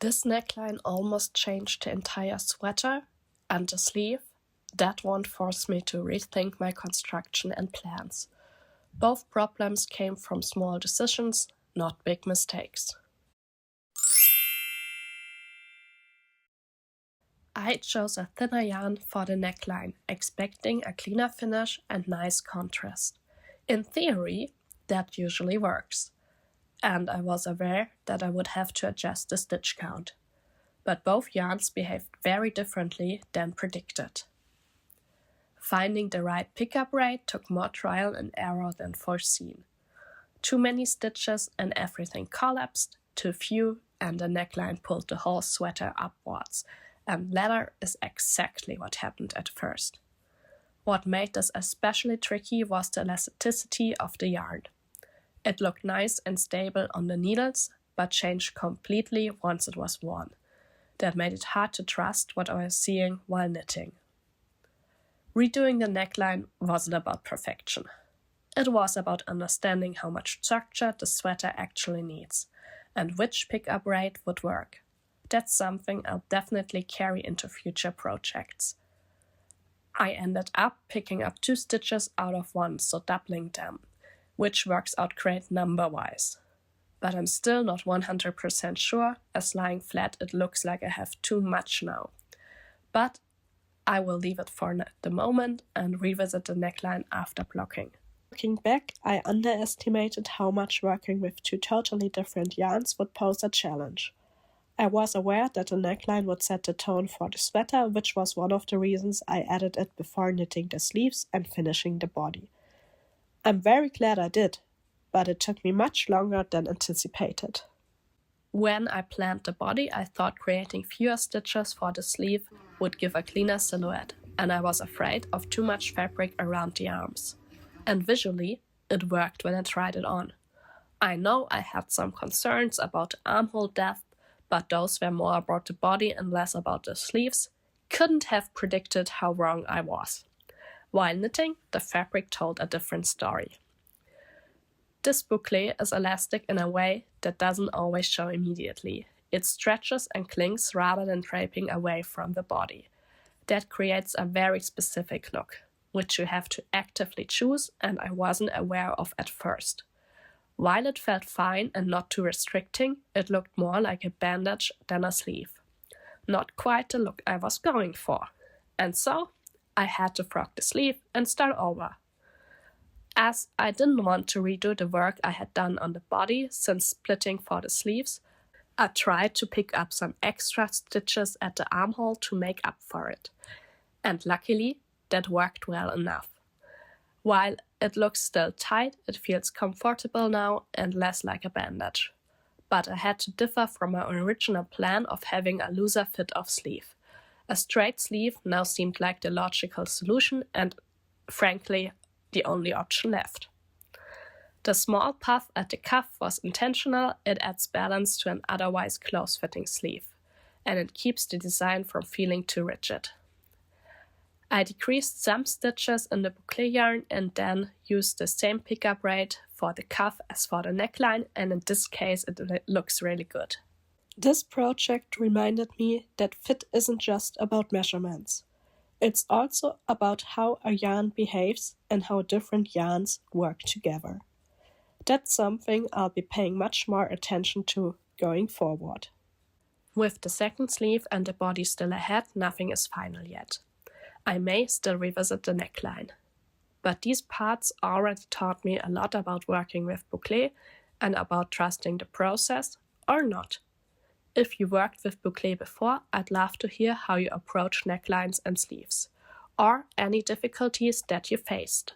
This neckline almost changed the entire sweater and the sleeve. That one forced me to rethink my construction and plans. Both problems came from small decisions, not big mistakes. I chose a thinner yarn for the neckline, expecting a cleaner finish and nice contrast. In theory, that usually works, and I was aware that I would have to adjust the stitch count. But both yarns behaved very differently than predicted. Finding the right pickup rate took more trial and error than foreseen. Too many stitches and everything collapsed, too few and the neckline pulled the whole sweater upwards, and latter is exactly what happened at first. What made this especially tricky was the elasticity of the yarn. It looked nice and stable on the needles, but changed completely once it was worn. That made it hard to trust what I was seeing while knitting. Redoing the neckline wasn't about perfection. It was about understanding how much structure the sweater actually needs, and which pickup rate would work. That's something I'll definitely carry into future projects. I ended up picking up 2 stitches out of 1, so doubling them, which works out great number-wise. But I'm still not 100% sure, as lying flat it looks like I have too much now. But I will leave it for the moment and revisit the neckline after blocking. Looking back, I underestimated how much working with 2 totally different yarns would pose a challenge. I was aware that the neckline would set the tone for the sweater, which was one of the reasons I added it before knitting the sleeves and finishing the body. I'm very glad I did, but it took me much longer than anticipated. When I planned the body, I thought creating fewer stitches for the sleeve would give a cleaner silhouette, and I was afraid of too much fabric around the arms. And visually, it worked when I tried it on. I know I had some concerns about the armhole depth, but those were more about the body and less about the sleeves. Couldn't have predicted how wrong I was. While knitting, the fabric told a different story. This bouclé is elastic in a way that doesn't always show immediately. It stretches and clings rather than draping away from the body. That creates a very specific look, which you have to actively choose, and I wasn't aware of at first. While it felt fine and not too restricting, it looked more like a bandage than a sleeve. Not quite the look I was going for. And so, I had to frock the sleeve and start over. As I didn't want to redo the work I had done on the body since splitting for the sleeves, I tried to pick up some extra stitches at the armhole to make up for it. And luckily, that worked well enough. While it looks still tight, it feels comfortable now and less like a bandage. But I had to differ from my original plan of having a looser fit of sleeve. A straight sleeve now seemed like the logical solution and, frankly, the only option left. The small puff at the cuff was intentional. It adds balance to an otherwise close-fitting sleeve, and it keeps the design from feeling too rigid. I decreased some stitches in the bouclé yarn and then used the same pickup rate for the cuff as for the neckline, and in this case it looks really good. This project reminded me that fit isn't just about measurements. It's also about how a yarn behaves and how different yarns work together. That's something I'll be paying much more attention to going forward. With the second sleeve and the body still ahead, nothing is final yet. I may still revisit the neckline. But these parts already taught me a lot about working with bouclé and about trusting the process, or not. If you worked with bouclé before, I'd love to hear how you approach necklines and sleeves, or any difficulties that you faced.